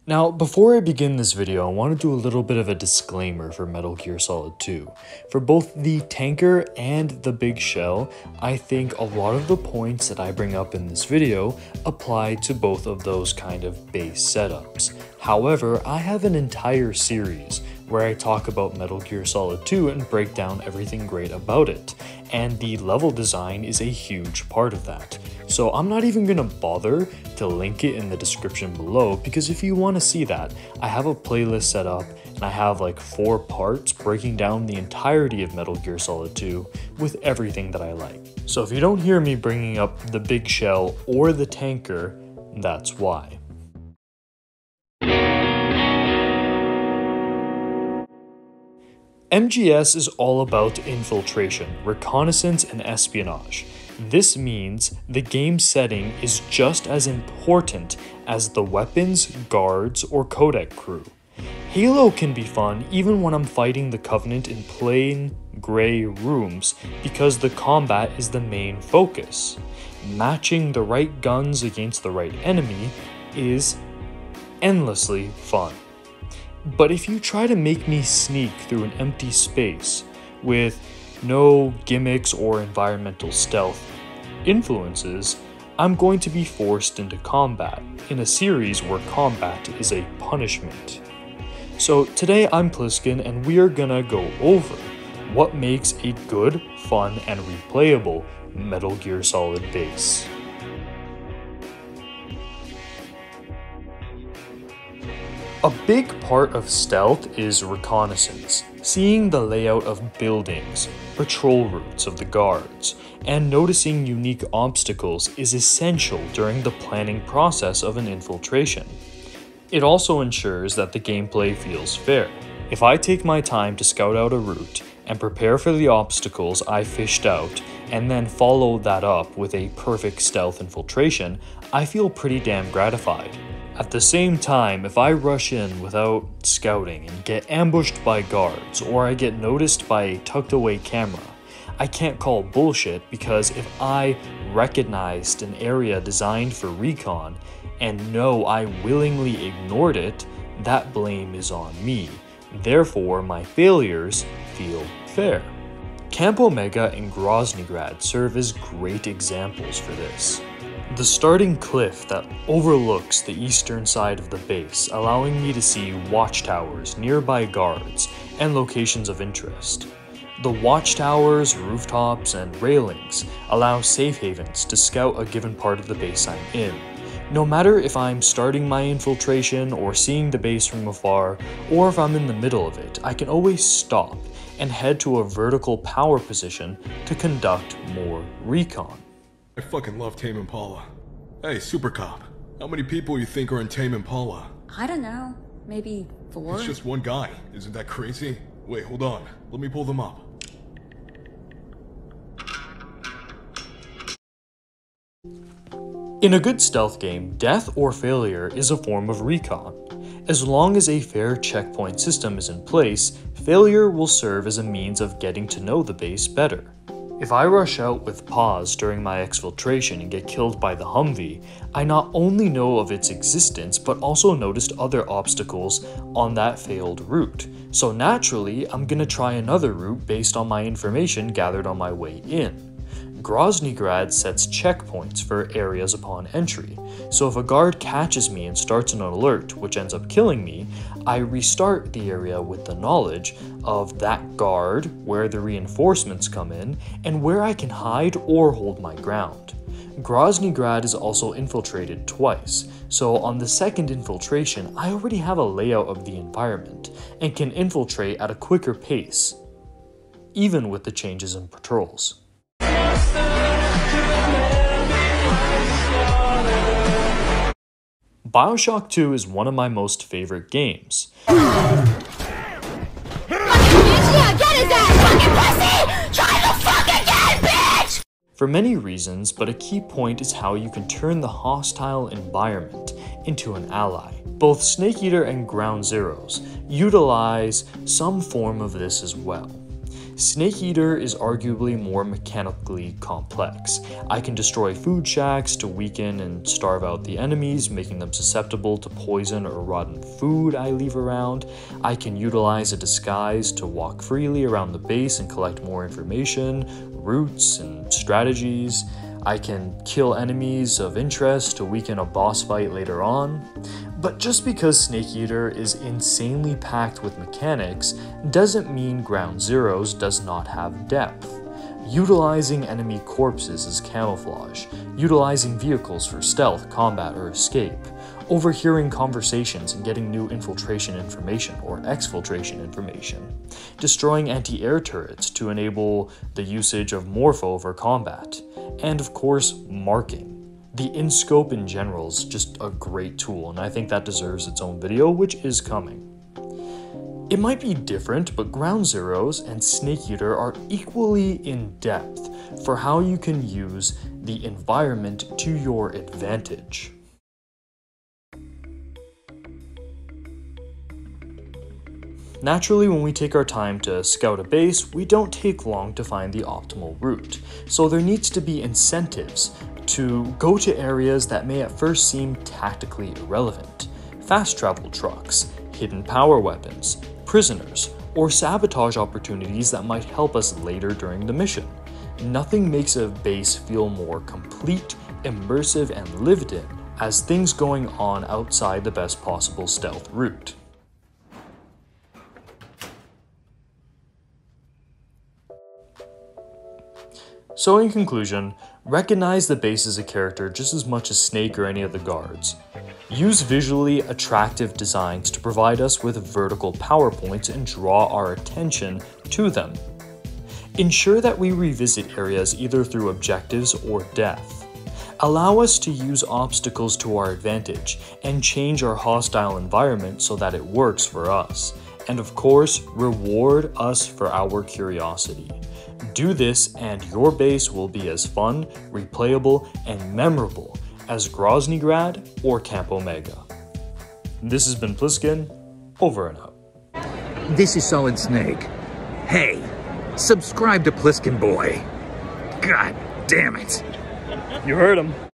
Now, before I begin this video, I want to do a little bit of a disclaimer for Metal Gear Solid 2. For both the tanker and the big shell, I think a lot of the points that I bring up in this video apply to both of those kind of base setups. However, I have an entire series where I talk about Metal Gear Solid 2 and break down everything great about it, and the level design is a huge part of that. So I'm not even going to bother to link it in the description below, because if you want to see that, I have a playlist set up and I have like 4 parts breaking down the entirety of Metal Gear Solid 2 with everything that I like. So if you don't hear me bringing up the big shell or the tanker, that's why. MGS is all about infiltration, reconnaissance, and espionage. This means the game setting is just as important as the weapons, guards, or codec crew. Halo can be fun even when I'm fighting the Covenant in plain gray rooms because the combat is the main focus. Matching the right guns against the right enemy is endlessly fun. But if you try to make me sneak through an empty space with no gimmicks or environmental stealth influences, I'm going to be forced into combat in a series where combat is a punishment. So today I'm Pliskin and we are gonna go over what makes a good, fun, and replayable Metal Gear Solid base. A big part of stealth is reconnaissance, seeing the layout of buildings, patrol routes of the guards, and noticing unique obstacles is essential during the planning process of an infiltration. It also ensures that the gameplay feels fair. If I take my time to scout out a route and prepare for the obstacles I fished out, and then follow that up with a perfect stealth infiltration, I feel pretty damn gratified. At the same time, if I rush in without scouting and get ambushed by guards, or I get noticed by a tucked away camera, I can't call bullshit, because if I recognized an area designed for recon and know I willingly ignored it, that blame is on me. Therefore, my failures feel fair. Camp Omega and Groznygrad serve as great examples for this. The starting cliff that overlooks the eastern side of the base, allowing me to see watchtowers, nearby guards, and locations of interest. The watchtowers, rooftops, and railings allow safe havens to scout a given part of the base I'm in. No matter if I'm starting my infiltration or seeing the base from afar, or if I'm in the middle of it, I can always stop and head to a vertical power position to conduct more recon. I fucking love Tame Impala. Hey, Super Cop, how many people you think are in Tame Impala? I don't know, maybe 4? It's just one guy, isn't that crazy? Wait, hold on, let me pull them up. In a good stealth game, death or failure is a form of recon. As long as a fair checkpoint system is in place, failure will serve as a means of getting to know the base better. If I rush out with pause during my exfiltration and get killed by the Humvee, I not only know of its existence but also noticed other obstacles on that failed route. So naturally, I'm gonna try another route based on my information gathered on my way in. Groznygrad sets checkpoints for areas upon entry, so if a guard catches me and starts an alert which ends up killing me, I restart the area with the knowledge of that guard, where the reinforcements come in, and where I can hide or hold my ground. Groznygrad is also infiltrated twice, so on the second infiltration I already have a layout of the environment and can infiltrate at a quicker pace, even with the changes in patrols. BioShock 2 is one of my most favorite games. For many reasons, but a key point is how you can turn the hostile environment into an ally. Both Snake Eater and Ground Zeroes utilize some form of this as well. Snake Eater is arguably more mechanically complex. I can destroy food shacks to weaken and starve out the enemies, making them susceptible to poison or rotten food I leave around. I can utilize a disguise to walk freely around the base and collect more information, routes, and strategies. I can kill enemies of interest to weaken a boss fight later on. But just because Snake Eater is insanely packed with mechanics doesn't mean Ground Zeroes does not have depth. Utilizing enemy corpses as camouflage, utilizing vehicles for stealth, combat, or escape, overhearing conversations and getting new infiltration information or exfiltration information, destroying anti-air turrets to enable the usage of Morpho for combat, and of course, marking. The in-scope in general is just a great tool, and I think that deserves its own video, which is coming. It might be different, but Ground Zeroes and Snake Eater are equally in depth for how you can use the environment to your advantage. Naturally, when we take our time to scout a base, we don't take long to find the optimal route, so there needs to be incentives to go to areas that may at first seem tactically irrelevant. Fast travel trucks, hidden power weapons, prisoners, or sabotage opportunities that might help us later during the mission. Nothing makes a base feel more complete, immersive, and lived in as things going on outside the best possible stealth route. So in conclusion, recognize the base as a character just as much as Snake or any of the guards. Use visually attractive designs to provide us with vertical power points and draw our attention to them. Ensure that we revisit areas either through objectives or death. Allow us to use obstacles to our advantage and change our hostile environment so that it works for us. And of course, reward us for our curiosity. Do this and your base will be as fun, replayable, and memorable as Groznygrad or Camp Omega. This has been Pliskin, over and out. This is Solid Snake. Hey, subscribe to Pliskin Boy. God damn it. You heard him.